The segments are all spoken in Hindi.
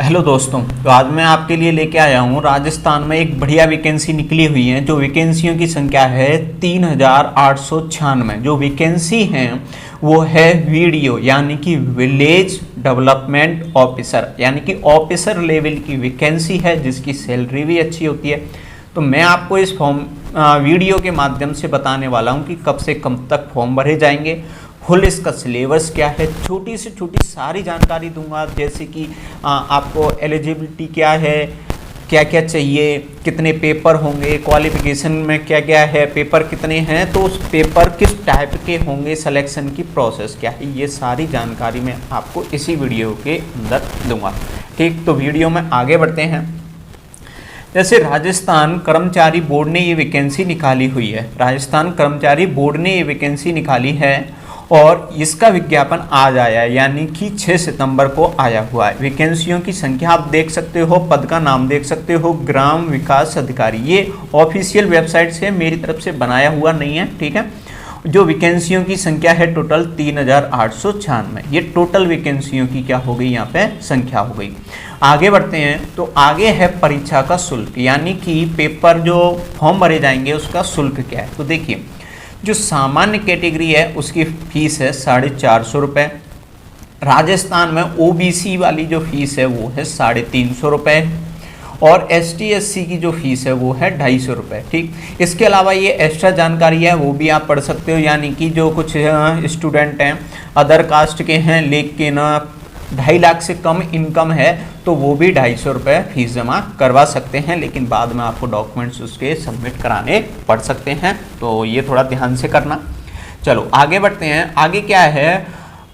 हेलो दोस्तों, तो आज मैं आपके लिए लेके आया हूँ राजस्थान में एक बढ़िया वैकेंसी निकली हुई है। जो वैकेंसियों की संख्या है 3896। जो वैकेंसी है वो है वीडियो यानी कि विलेज डेवलपमेंट ऑफिसर यानी कि ऑफिसर लेवल की वैकेंसी है, जिसकी सैलरी भी अच्छी होती है। तो मैं आपको इस वीडियो के माध्यम से बताने वाला हूँ कि कब से कब तक फॉर्म भरे जाएंगे, फुल इसका सिलेबस क्या है, छोटी से छोटी सारी जानकारी दूंगा। जैसे कि आपको एलिजिबिलिटी क्या है, क्या क्या चाहिए, कितने पेपर होंगे, क्वालिफिकेशन में क्या क्या है, पेपर कितने हैं, तो उस पेपर किस टाइप के होंगे, सिलेक्शन की प्रोसेस क्या है, ये सारी जानकारी मैं आपको इसी वीडियो के अंदर दूंगा। ठीक, तो वीडियो में आगे बढ़ते हैं। जैसे राजस्थान कर्मचारी बोर्ड ने ये वैकेंसी निकाली हुई है, राजस्थान कर्मचारी बोर्ड ने ये वैकेंसी निकाली है और इसका विज्ञापन आज आया है, यानी कि 6 सितंबर को आया हुआ है। वैकेंसियों की संख्या आप देख सकते हो, पद का नाम देख सकते हो, ग्राम विकास अधिकारी। ये ऑफिशियल वेबसाइट से मेरी तरफ से बनाया हुआ नहीं है, ठीक है। जो वैकेंसियों की संख्या है टोटल 3896। ये टोटल वैकेंसियों की क्या हो गई, यहाँ पे संख्या हो गई। आगे बढ़ते हैं, तो आगे है परीक्षा का शुल्क, यानी कि पेपर जो फॉर्म भरे जाएंगे उसका शुल्क क्या है। तो देखिए, जो सामान्य कैटेगरी है उसकी फीस है 450 रुपये। राजस्थान में ओबीसी वाली जो फीस है वो है 350 रुपये और एसटी एससी की जो फीस है वो है 250 रुपये। ठीक, इसके अलावा ये एक्स्ट्रा जानकारी है वो भी आप पढ़ सकते हो, यानी कि जो कुछ स्टूडेंट हैं अदर कास्ट के हैं लेकिन 2.5 लाख से कम इनकम है तो वो भी 250 रुपये फीस जमा करवा सकते हैं, लेकिन बाद में आपको डॉक्यूमेंट्स उसके सबमिट कराने पड़ सकते हैं, तो ये थोड़ा ध्यान से करना। चलो आगे बढ़ते हैं। आगे क्या है,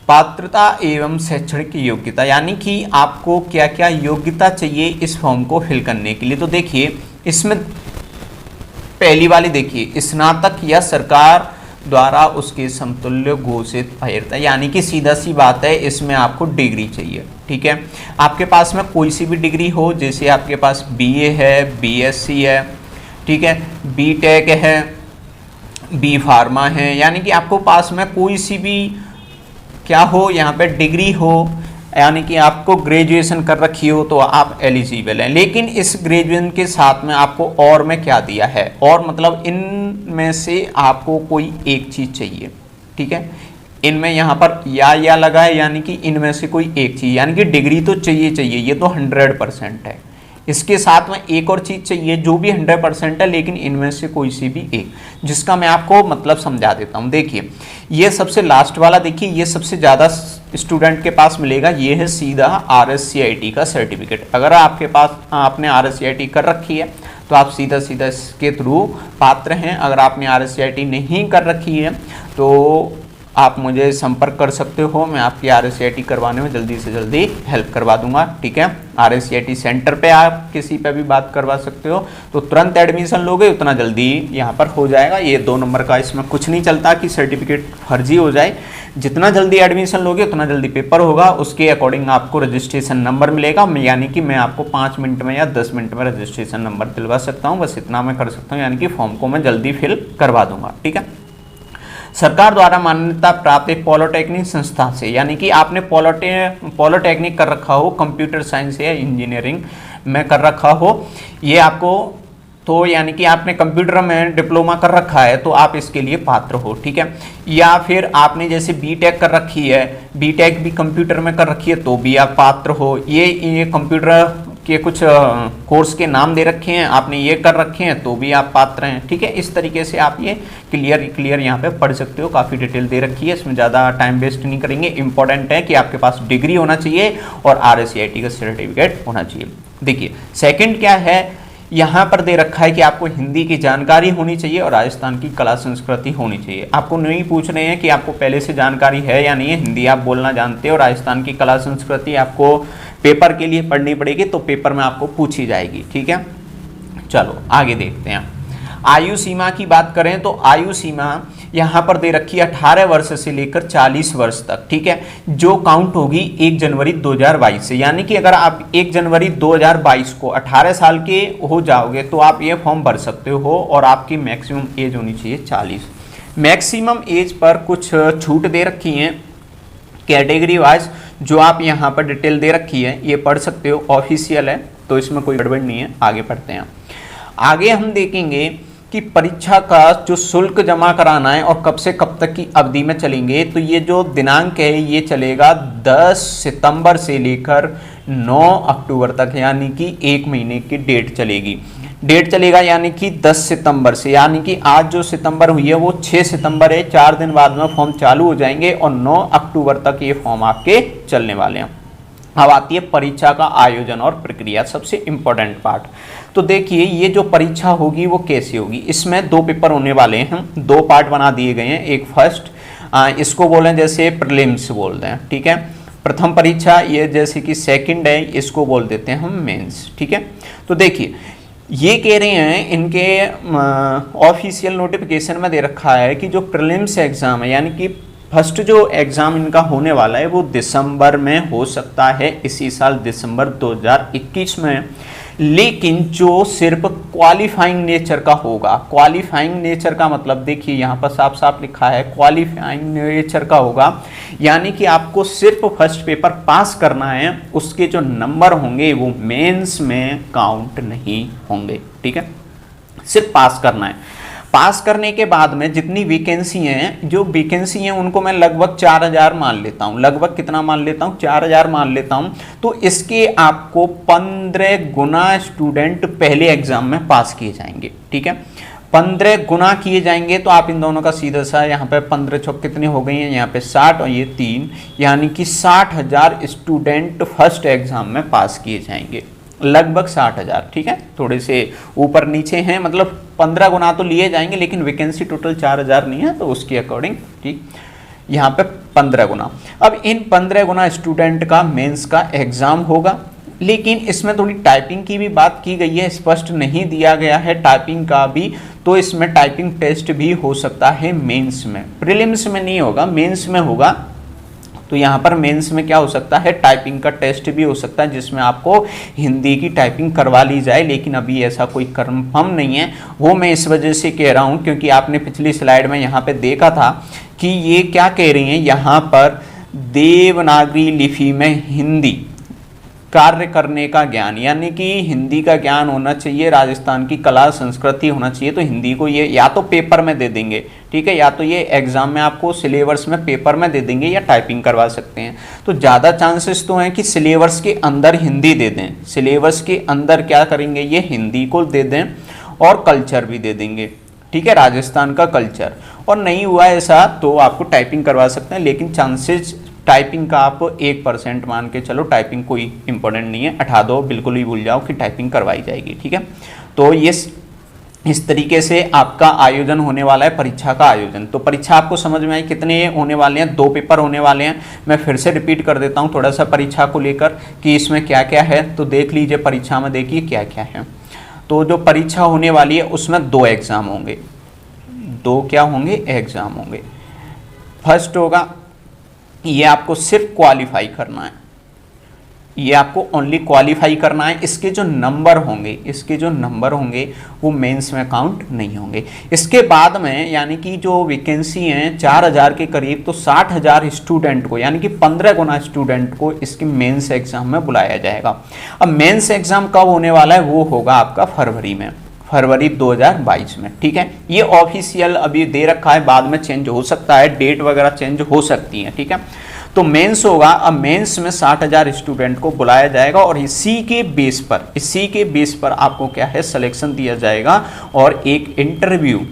पात्रता एवं शैक्षणिक योग्यता, यानी कि आपको क्या क्या योग्यता चाहिए इस फॉर्म को फिल करने के लिए। तो देखिए, इसमें पहली वाली देखिए, स्नातक या सरकार द्वारा उसके समतुल्य घोषित अयोग्यता, यानी कि सीधा सी बात है, इसमें आपको डिग्री चाहिए। ठीक है, आपके पास में कोई सी भी डिग्री हो, जैसे आपके पास बीए है, बीएससी है, ठीक है, बीटेक है, बी फार्मा है, यानी कि आपको पास में कोई सी भी क्या हो, यहाँ पे डिग्री हो, यानी कि आपको ग्रेजुएशन कर रखी हो तो आप एलिजिबल हैं। लेकिन इस ग्रेजुएशन के साथ में आपको और में क्या दिया है, और मतलब इनमें से आपको कोई एक चीज़ चाहिए। ठीक है, इनमें यहाँ पर या लगा है, यानी कि इनमें से कोई एक चीज़, यानी कि डिग्री तो चाहिए, ये तो 100% है। इसके साथ में एक और चीज़ चाहिए जो भी 100% है, लेकिन इनमें से कोई सी भी एक, जिसका मैं आपको मतलब समझा देता हूँ। देखिए, ये सबसे लास्ट वाला देखिए, ये सबसे ज़्यादा स्टूडेंट के पास मिलेगा, ये है सीधा RSCIT का सर्टिफिकेट। अगर आपके पास आपने RSCIT कर रखी है तो आप सीधा इसके थ्रू पात्र हैं। अगर आपने RSCIT नहीं कर रखी है तो आप मुझे संपर्क कर सकते हो, मैं आपकी RSCIT करवाने में जल्दी से जल्दी हेल्प करवा दूंगा। ठीक है, RSCIT सेंटर पे आप किसी पे भी बात करवा सकते हो, तो तुरंत एडमिशन लोगे उतना जल्दी यहाँ पर हो जाएगा। ये 2 नंबर का इसमें कुछ नहीं चलता कि सर्टिफिकेट फर्जी हो जाए, जितना जल्दी एडमिशन लोगे उतना जल्दी पेपर होगा, उसके अकॉर्डिंग आपको रजिस्ट्रेशन नंबर मिलेगा, यानी कि मैं आपको 5 मिनट में या 10 मिनट में रजिस्ट्रेशन नंबर दिलवा सकता हूँ। बस इतना मैं कर सकता हूँ, यानी कि फॉर्म को मैं जल्दी फिल करवा दूंगा। ठीक है, सरकार द्वारा मान्यता प्राप्त एक पॉलिटेक्निक संस्था से, यानी कि आपने पॉलिटेक्निक कर रखा हो, कंप्यूटर साइंस या इंजीनियरिंग में कर रखा हो, ये आपको तो यानी कि आपने कंप्यूटर में डिप्लोमा कर रखा है तो आप इसके लिए पात्र हो। ठीक है, या फिर आपने जैसे बीटेक कर रखी है, बीटेक भी कंप्यूटर में कर रखी है तो भी आप पात्र हो। ये कंप्यूटर के कुछ कोर्स के नाम दे रखे हैं, आपने ये कर रखे हैं तो भी आप पात्र हैं। ठीक है, इस तरीके से आप ये क्लियर यहाँ पे पढ़ सकते हो, काफ़ी डिटेल दे रखी है, इसमें ज़्यादा टाइम वेस्ट नहीं करेंगे। इंपॉर्टेंट है कि आपके पास डिग्री होना चाहिए और RSCIT का सर्टिफिकेट होना चाहिए। देखिए, सेकंड क्या है, यहाँ पर दे रखा है कि आपको हिंदी की जानकारी होनी चाहिए और राजस्थान की कला संस्कृति होनी चाहिए। आपको नहीं पूछ रहे हैं कि आपको पहले से जानकारी है या नहीं है, हिंदी आप बोलना जानते हो, राजस्थान की कला संस्कृति आपको पेपर के लिए पढ़नी पड़ेगी तो पेपर में आपको पूछी जाएगी। ठीक है, चलो आगे देखते हैं। आयु सीमा की बात करें तो आयु सीमा यहाँ पर दे रखी है 18 वर्ष से लेकर 40 वर्ष तक। ठीक है, जो काउंट होगी 1 जनवरी 2022 से, यानी कि अगर आप 1 जनवरी 2022 को 18 साल के हो जाओगे तो आप ये फॉर्म भर सकते हो और आपकी मैक्सिमम एज होनी चाहिए 40। मैक्सिमम एज पर कुछ छूट दे रखी हैं कैटेगरी वाइज, जो आप यहाँ पर डिटेल दे रखी है ये पढ़ सकते हो, ऑफिशियल है, तो इसमें कोई गड़बड़ नहीं है। आगे पढ़ते हैं। आगे हम देखेंगे कि परीक्षा का जो शुल्क जमा कराना है और कब से कब तक की अवधि में चलेंगे। तो ये जो दिनांक है ये चलेगा 10 सितंबर से लेकर 9 अक्टूबर तक, यानी कि 1 महीने की डेट चलेगा, यानी कि 10 सितंबर से, यानी कि आज जो सितंबर हुई है वो 6 सितंबर है, 4 दिन बाद में फॉर्म चालू हो जाएंगे और 9 अक्टूबर तक ये फॉर्म आपके चलने वाले हैं। अब आती है परीक्षा का आयोजन और प्रक्रिया, सबसे इंपॉर्टेंट पार्ट। तो देखिए ये जो परीक्षा होगी वो कैसे होगी। इसमें 2 पेपर होने वाले हैं, 2 पार्ट बना दिए गए हैं। एक फर्स्ट, इसको बोलें जैसे प्रीलिम्स बोलते हैं, ठीक है, प्रथम परीक्षा। ये जैसे कि सेकंड है, इसको बोल देते हैं हम मेंस, ठीक है। तो देखिए ये कह रहे हैं, इनके ऑफिशियल नोटिफिकेशन में दे रखा है कि जो प्रीलिम्स एग्जाम है, यानी कि फर्स्ट जो एग्ज़ाम इनका होने वाला है वो दिसंबर में हो सकता है, इसी साल दिसंबर 2021 में। लेकिन जो सिर्फ क्वालिफाइंग नेचर का होगा, क्वालिफाइंग नेचर का मतलब देखिए यहाँ पर साफ साफ लिखा है क्वालिफाइंग नेचर का होगा, यानी कि आपको सिर्फ फर्स्ट पेपर पास करना है, उसके जो नंबर होंगे वो मेंस में काउंट नहीं होंगे, ठीक है, सिर्फ पास करना है। पास करने के बाद में जितनी वैकेंसी हैं, जो वैकेंसी हैं उनको मैं लगभग 4000 मान लेता हूँ, लगभग कितना मान लेता हूँ, 4000 मान लेता हूँ। तो इसके आपको 15 गुना स्टूडेंट पहले एग्जाम में पास किए जाएंगे, ठीक है, 15 गुना किए जाएंगे। तो आप इन दोनों का सीधा सा यहाँ पे 15 चौक कितनी हो गई हैं, यहाँ पे 60 और ये 3, यानी कि 60,000 स्टूडेंट फर्स्ट एग्जाम में पास किए जाएंगे, लगभग 60,000, ठीक है, थोड़े से ऊपर नीचे हैं, मतलब 15 गुना तो लिए जाएंगे, लेकिन वैकेंसी टोटल 4000 नहीं है, तो उसके अकॉर्डिंग ठीक यहाँ पे 15 गुना। अब इन 15 गुना स्टूडेंट का मेंस का एग्जाम होगा, लेकिन इसमें थोड़ी टाइपिंग की भी बात की गई है, स्पष्ट नहीं दिया गया है टाइपिंग का भी। तो इसमें टाइपिंग टेस्ट भी हो सकता है मेंस में, प्रीलिम्स में नहीं होगा, मेंस में होगा। तो यहाँ पर मेंस में क्या हो सकता है, टाइपिंग का टेस्ट भी हो सकता है, जिसमें आपको हिंदी की टाइपिंग करवा ली जाए, लेकिन अभी ऐसा कोई कंफर्म नहीं है। वो मैं इस वजह से कह रहा हूँ क्योंकि आपने पिछली स्लाइड में यहाँ पे देखा था कि ये क्या कह रही हैं, यहाँ पर देवनागरी लिपि में हिंदी कार्य करने का ज्ञान, यानी कि हिंदी का ज्ञान होना चाहिए, राजस्थान की कला संस्कृति होना चाहिए। तो हिंदी को ये या तो पेपर में दे देंगे, ठीक है, या तो ये एग्जाम में आपको सिलेबस में पेपर में दे देंगे, या टाइपिंग करवा सकते हैं। तो ज़्यादा चांसेस तो हैं कि सिलेबस के अंदर हिंदी दे दें, सिलेबस के अंदर क्या करेंगे, ये हिंदी को दे दें और कल्चर भी दे देंगे, ठीक है, राजस्थान का कल्चर। और नहीं हुआ ऐसा तो आपको टाइपिंग करवा सकते हैं, लेकिन चांसेस टाइपिंग का आप 1% मान के चलो, टाइपिंग कोई इंपॉर्टेंट नहीं है, हटा दो, बिल्कुल ही भूल जाओ कि टाइपिंग करवाई जाएगी, ठीक है। तो ये इस तरीके से आपका आयोजन होने वाला है, परीक्षा का आयोजन। तो परीक्षा आपको समझ में आई, कितने होने वाले हैं, 2 पेपर होने वाले हैं। मैं फिर से रिपीट कर देता हूँ थोड़ा सा परीक्षा को लेकर कि इसमें क्या क्या है। तो देख लीजिए परीक्षा में, देखिए क्या क्या है। तो जो परीक्षा होने वाली है उसमें 2 एग्ज़ाम होंगे, 2 क्या होंगे, एग्ज़ाम होंगे। फर्स्ट होगा, ये आपको सिर्फ क्वालिफाई करना है, ये आपको ओनली क्वालिफाई करना है। इसके जो नंबर होंगे, वो मेंस में काउंट नहीं होंगे। इसके बाद में यानी कि जो वैकेंसी हैं 4000 के करीब, तो 60,000 स्टूडेंट को, यानी कि 15 गुना स्टूडेंट को इसके मेंस एग्जाम में बुलाया जाएगा। अब मेंस एग्जाम कब होने वाला है, वो होगा आपका फरवरी 2022 में, ठीक है। ये ऑफिशियल अभी दे रखा है, बाद में चेंज हो सकता है, डेट वगैरह चेंज हो सकती है, ठीक है। तो मेंस होगा। अब मेंस में 60,000 स्टूडेंट को बुलाया जाएगा और इसी के बेस पर आपको क्या है, सिलेक्शन दिया जाएगा और एक इंटरव्यू,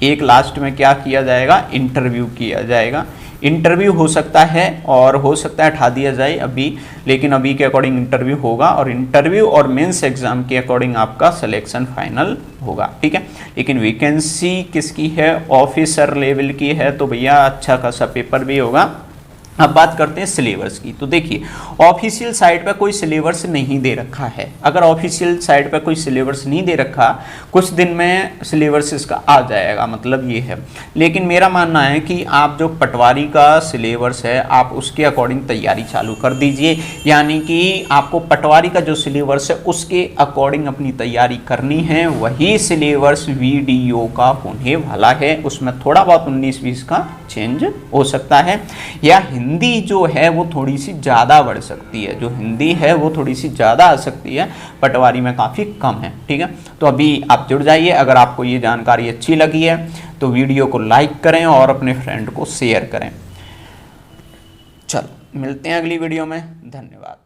एक लास्ट में क्या किया जाएगा, इंटरव्यू किया जाएगा। इंटरव्यू हो सकता है और हो सकता है हटा दिया जाए अभी, लेकिन अभी के अकॉर्डिंग इंटरव्यू होगा और इंटरव्यू और मेंस एग्जाम के अकॉर्डिंग आपका सिलेक्शन फाइनल होगा, ठीक है। लेकिन वैकेंसी किसकी है, ऑफिसर लेवल की है, तो भैया अच्छा खासा पेपर भी होगा। अब बात करते हैं सिलेबस की। तो देखिए ऑफिशियल साइट पर कोई सिलेबस नहीं दे रखा है। अगर ऑफिशियल साइट पर कोई सिलेबस नहीं दे रखा, कुछ दिन में सिलेबस इसका आ जाएगा, मतलब ये है। लेकिन मेरा मानना है कि आप जो पटवारी का सिलेबस है, आप उसके अकॉर्डिंग तैयारी चालू कर दीजिए। यानी कि आपको पटवारी का जो सिलेबस है उसके अकॉर्डिंग अपनी तैयारी करनी है। वही सिलेबस वीडियो का होने वाला है, उसमें थोड़ा बहुत 19-20 का चेंज हो सकता है, या हिंदी जो है वो थोड़ी सी ज़्यादा बढ़ सकती है, जो हिंदी है वो थोड़ी सी ज़्यादा आ सकती है, पटवारी में काफ़ी कम है। ठीक है, तो अभी आप जुड़ जाइए। अगर आपको ये जानकारी अच्छी लगी है तो वीडियो को लाइक करें और अपने फ्रेंड को शेयर करें। चलो मिलते हैं अगली वीडियो में, धन्यवाद।